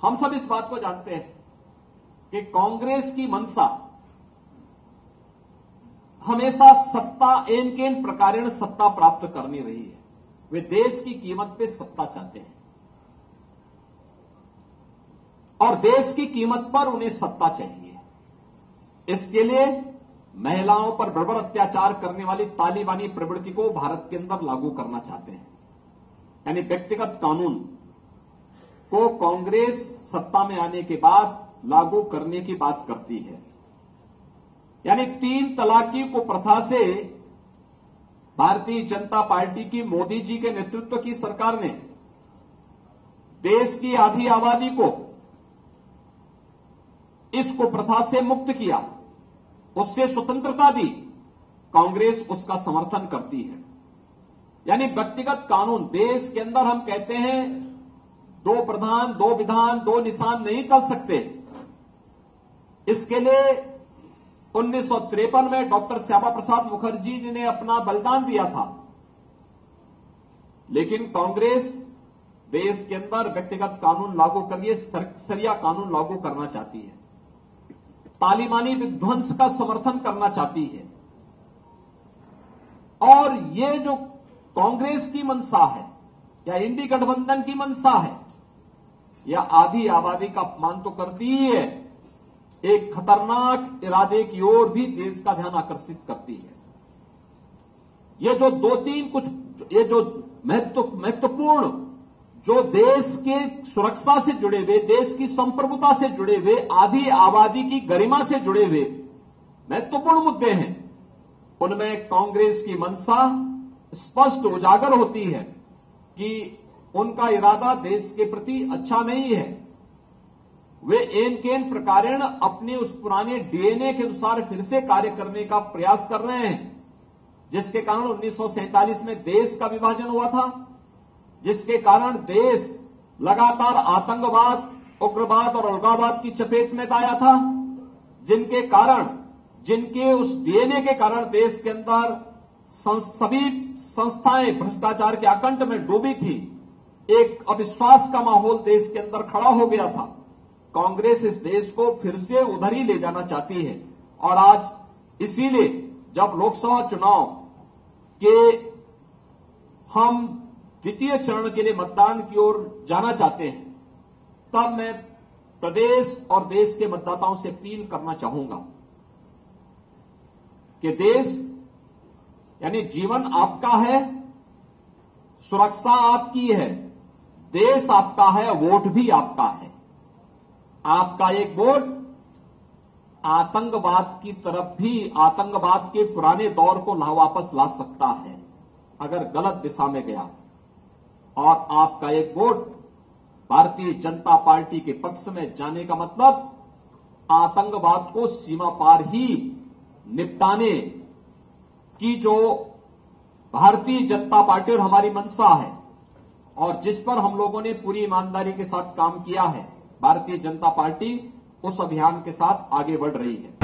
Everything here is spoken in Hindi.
हम सब इस बात को जानते हैं कि कांग्रेस की मंशा हमेशा सत्ता एन प्रकारेण सत्ता प्राप्त करनी रही है। वे देश की कीमत पे सत्ता चाहते हैं और देश की कीमत पर उन्हें सत्ता चाहिए। इसके लिए महिलाओं पर बर्बर अत्याचार करने वाली तालिबानी प्रवृत्ति को भारत के अंदर लागू करना चाहते हैं। यानी व्यक्तिगत कानून को कांग्रेस सत्ता में आने के बाद लागू करने की बात करती है। यानी 3 तलाकी को प्रथा से भारतीय जनता पार्टी की मोदी जी के नेतृत्व की सरकार ने देश की आधी आबादी को इसको प्रथा से मुक्त किया, उससे स्वतंत्रता दी। कांग्रेस उसका समर्थन करती है। यानी व्यक्तिगत कानून देश के अंदर हम कहते हैं 2 प्रधान 2 विधान 2 निशान नहीं चल सकते। इसके लिए 1953 में डॉक्टर श्यामा प्रसाद मुखर्जी जी ने अपना बलिदान दिया था। लेकिन कांग्रेस देश के अंदर व्यक्तिगत कानून लागू करिए सरिया कानून लागू करना चाहती है, तालिबानी विध्वंस का समर्थन करना चाहती है। और ये जो कांग्रेस की मंशा है या इंडी गठबंधन की मंशा है, यह आधी आबादी का अपमान तो करती ही है, एक खतरनाक इरादे की ओर भी देश का ध्यान आकर्षित करती है। ये जो 2-3 कुछ ये जो महत्वपूर्ण जो देश के सुरक्षा से जुड़े हुए, देश की संप्रभुता से जुड़े हुए, आधी आबादी की गरिमा से जुड़े हुए महत्वपूर्ण मुद्दे हैं, उनमें कांग्रेस की मंशा स्पष्ट उजागर होती है कि उनका इरादा देश के प्रति अच्छा नहीं है। वे एन प्रकारेण अपने उस पुराने डीएनए के अनुसार फिर से कार्य करने का प्रयास कर रहे हैं, जिसके कारण 1947 में देश का विभाजन हुआ था, जिसके कारण देश लगातार आतंकवाद, उग्रवाद और अलगाववाद की चपेट में आया था, जिनके उस डीएनए के कारण देश के अंदर सभी संस्थाएं भ्रष्टाचार के आकंठ में डूबी थी। एक अविश्वास का माहौल देश के अंदर खड़ा हो गया था। कांग्रेस इस देश को फिर से उधर ही ले जाना चाहती है और आज इसीलिए जब लोकसभा चुनाव के हम द्वितीय चरण के लिए मतदान की ओर जाना चाहते हैं, तब मैं प्रदेश और देश के मतदाताओं से अपील करना चाहूंगा कि देश यानी जीवन आपका है, सुरक्षा आपकी है, देश आपका है, वोट भी आपका है। आपका एक वोट आतंकवाद की तरफ भी, आतंकवाद के पुराने दौर को वापस ला सकता है अगर गलत दिशा में गया, और आपका एक वोट भारतीय जनता पार्टी के पक्ष में जाने का मतलब आतंकवाद को सीमा पार ही निपटाने की जो भारतीय जनता पार्टी और हमारी मंशा है और जिस पर हम लोगों ने पूरी ईमानदारी के साथ काम किया है, भारतीय जनता पार्टी उस अभियान के साथ आगे बढ़ रही है।